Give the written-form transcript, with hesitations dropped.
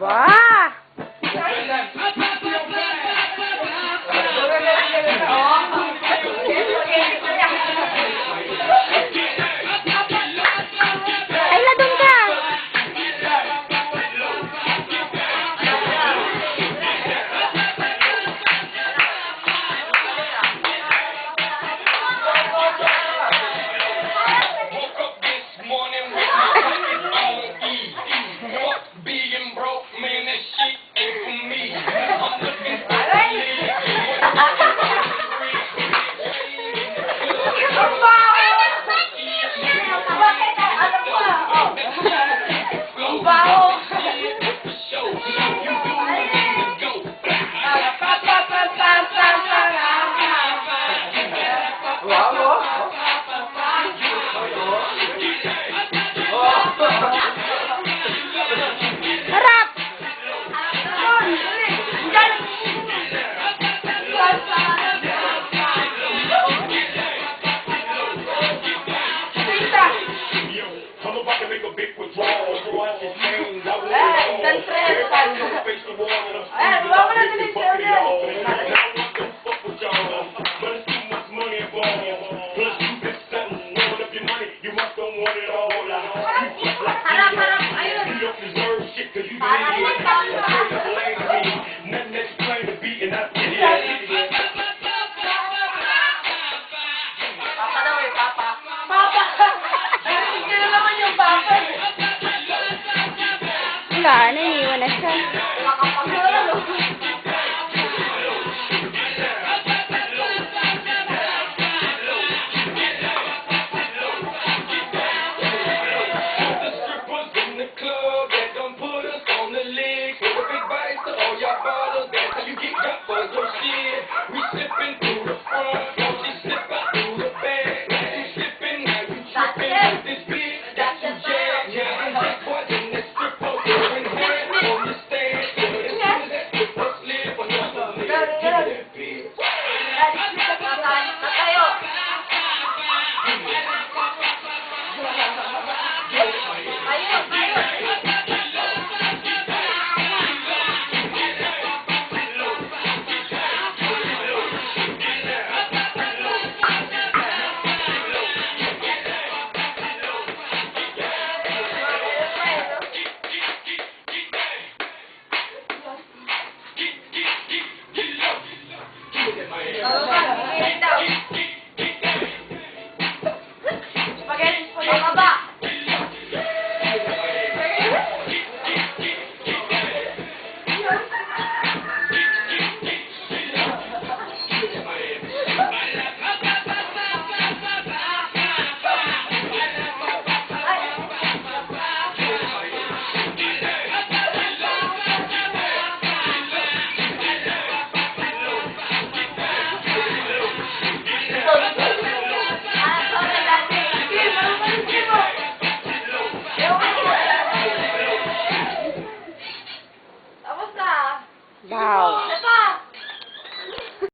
Ba! Ay, ladong ka! Harap! I'm about to make a big withdrawal. So watch your change. I want that's it all. Everybody gonna face the wall and I'm still fuck it all. Now I want to fuck with y'all, but it's too much money involved. Plus you been something, blowing up your money. You must don't want it all. You don't deserve shit 'cause you been in here. Straight up lame to me. Nothing that you claim to be and I see it. Papa daw eh, Papa. Papa! Hindi na naman yung Papa eh. Wala, naniwan na siya. Nakapagod.